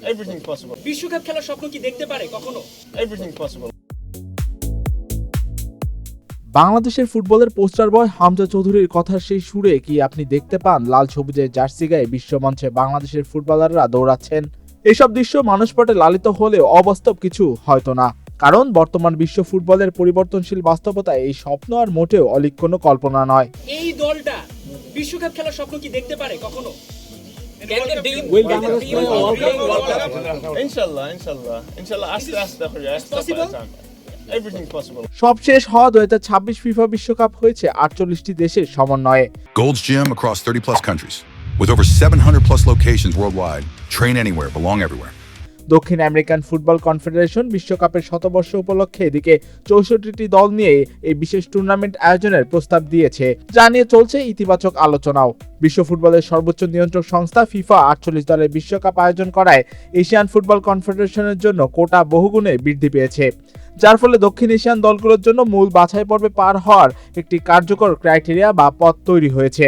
Everything possible. বিশ্বকাপ খেলার স্বপ্ন কি দেখতে পারে কখনো? Everything possible. বাংলাদেশের ফুটবলের পোস্টার বয় হামজা চৌধুরীর কথার সেই সুরে কি আপনি দেখতে পান লাল সবুজের জার্সি গায়ে বিশ্বমঞ্চে বাংলাদেশের ফুটবলাররা দৌড়াচ্ছেন? এসব দৃশ্য মানুষপটে লালিত হলেও অবাস্তব কিছু হয়তো না, কারণ বর্তমান বিশ্ব ফুটবলের পরিবর্তনশীল বাস্তবতায় এই স্বপ্ন আর মোটেও অলীক কোনো কল্পনা নয়। এই দলটা বিশ্বকাপ খেলার স্বপ্ন কি দেখতে পারে কখনো? Inshallah. আস্তে আস্তে Everything possible. সবশেষ হওয়া 2026 ফিফা বিশ্বকাপ হয়েছে 48টি দেশের সমন্বয়ে। Gold's Gym across 30 plus countries. With over 700 plus locations worldwide. Train anywhere, belong everywhere. দক্ষিণ আমেরিকান ফুটবল কনফেডারেশন বিশ্বকাপের শতবর্ষ উপলক্ষে এদিকে 64টি দল নিয়ে এই বিশেষ টুর্নামেন্ট আয়োজনের প্রস্তাব দিয়েছে, যা নিয়ে চলছে ইতিবাচক আলোচনাও। বিশ্ব ফুটবলের সর্বোচ্চ নিয়ন্ত্রক সংস্থা ফিফা 48 দলের বিশ্বকাপ আয়োজন করায় এশিয়ান ফুটবল কনফেডারেশনের জন্য কোটা বহুগুণে বৃদ্ধি পেয়েছে, যার ফলে দক্ষিণ এশিয়ান দলগুলোর জন্য মূল বাছাই পর্বে পার হওয়ার একটি কার্যকর ক্রাইটেরিয়া বা পথ তৈরি হয়েছে।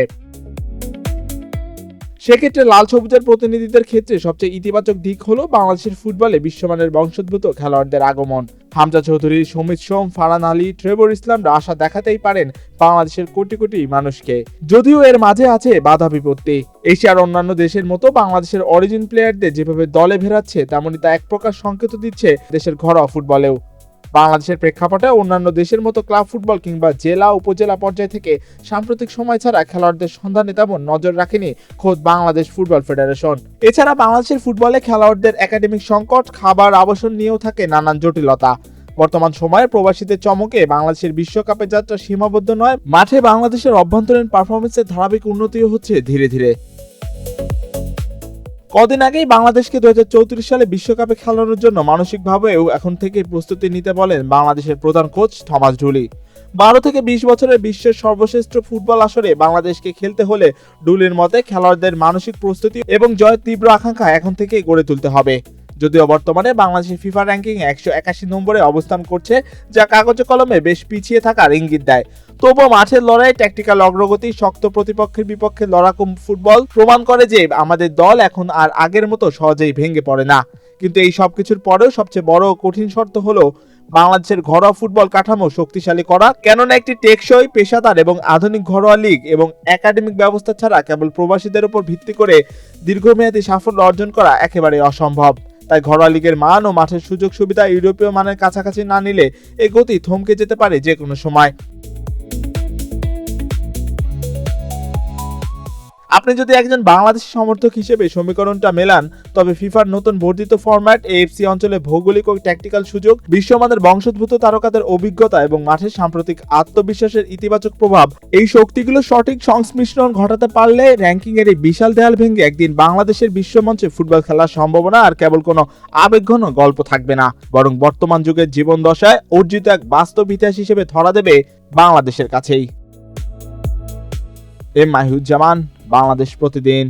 সেক্ষেত্রে লাল সবুজের প্রতিনিধিদের ক্ষেত্রে সবচেয়ে ইতিবাচক দিক হলো বাংলাদেশের ফুটবলে বিশ্বমানের বংশোদ্ভূত খেলোয়াড়দের আগমন। হামজা চৌধুরী, সমিত সোম, ফারহান আলী, ট্রেভর ইসলামরা আশা দেখাতেই পারেন বাংলাদেশের কোটি কোটি মানুষকে, যদিও এর মাঝে আছে বাধা বিপত্তি। এশিয়ার অন্যান্য দেশের মতো বাংলাদেশের অরিজিন প্লেয়ারদের যেভাবে দলে ভেড়াচ্ছে, তেমনি তা এক প্রকার সংকেত দিচ্ছে দেশের ঘরোয়া ফুটবলেও। বাংলাদেশের প্রেক্ষাপটে অন্যান্য দেশের মতো ক্লাব ফুটবল কিংবা জেলা উপজেলা পর্যায় থেকে সাম্প্রতিক সময় ছাড়া খেলোয়াড়দের সন্ধানে তেমন নজর রাখেনি খোদ বাংলাদেশ ফুটবল ফেডারেশন। এছাড়া বাংলাদেশের ফুটবলে খেলোয়াড়দের একাডেমিক সংকট, খাবার, আবাসন নিয়েও থাকে নানান জটিলতা। বর্তমান সময়ে প্রবাসীদের চমকে বাংলাদেশের বিশ্বকাপের যাত্রা সীমাবদ্ধ নয়, মাঠে বাংলাদেশের অভ্যন্তরীণ পারফরমেন্সের ধারাবাহিক উন্নতিও হচ্ছে ধীরে ধীরে। কদিন আগেই বাংলাদেশকে 2034 সালে বিশ্বকাপে খেলানোর জন্য মানসিকভাবেও এখন থেকে প্রস্তুতি নিতে বলেন বাংলাদেশের প্রধান কোচ থমাস ঢুলি। 12 থেকে 20 বছরের বিশ্বের সর্বশ্রেষ্ঠ ফুটবল আসরে বাংলাদেশকে খেলতে হলে ঢুলির মতে খেলোয়াড়দের মানসিক প্রস্তুতি এবং জয়ের তীব্র আকাঙ্ক্ষা এখন থেকেই গড়ে তুলতে হবে। যদিও বর্তমানে বাংলাদেশের ফিফা র্যাঙ্কিং 181 নম্বরে অবস্থান করছে, যা কাগজে কলমে বেশ পিছিয়ে থাকার ইঙ্গিত দেয়। তবুও মাঠের লড়াই, ট্যাকটিক্যাল অগ্রগতি, শক্ত প্রতিপক্ষের বিপক্ষে লড়াকু ফুটবল প্রমাণ করে যে আমাদের দল এখন আর আগের মতো সহজেই ভেঙে পড়ে না। কিন্তু এই সব কিছুর পরেও সবচেয়ে বড় ও কঠিন শর্ত হলো বাংলাদেশের ঘরোয়া ফুটবল কাঠামো শক্তিশালী করা, কেননা একটি টেকসই, পেশাদার এবং আধুনিক ঘরোয়া লীগ এবং একাডেমিক ব্যবস্থা ছাড়া কেবল প্রবাসীদের উপর ভিত্তি করে দীর্ঘমেয়াদী সাফল্য অর্জন করা একেবারে অসম্ভব। তাই ঘরোয়া লীগের মান ও মাঠের সুযোগ সুবিধা ইউরোপীয় মানের কাছাকাছি না নিলে এই গতি থমকে যেতে পারে যে কোনো সময়। আপনি যদি একজন বাংলাদেশি সমর্থক হিসেবে সমীকরণটা মেলান, তবে ফিফার নতুন বর্ধিত ফরম্যাট, এএফসি অঞ্চলে ভৌগোলিক ও ট্যাকটিক্যাল সুযোগ, বিশ্বমানের বংশোদ্ভূত তারকাদের অভিজ্ঞতা এবং মাঠের সাম্প্রতিক আত্মবিশ্বাসের ইতিবাচক প্রভাব, এই শক্তিগুলো সঠিক সংমিশ্রণ ঘটাতে পারলে র্যাঙ্কিং এর এই বিশাল দেয়াল ভেঙে একদিন বাংলাদেশের বিশ্বমঞ্চে ফুটবল খেলার সম্ভাবনা আর কেবল কোনো আবেগঘন গল্প থাকবে না, বরং বর্তমান যুগের জীবন দশায় অর্জিত এক বাস্তব ইতিহাস হিসেবে ধরা দেবে বাংলাদেশের কাছেই। মাহিউজ্জামান, বাংলাদেশ প্রতিদিন।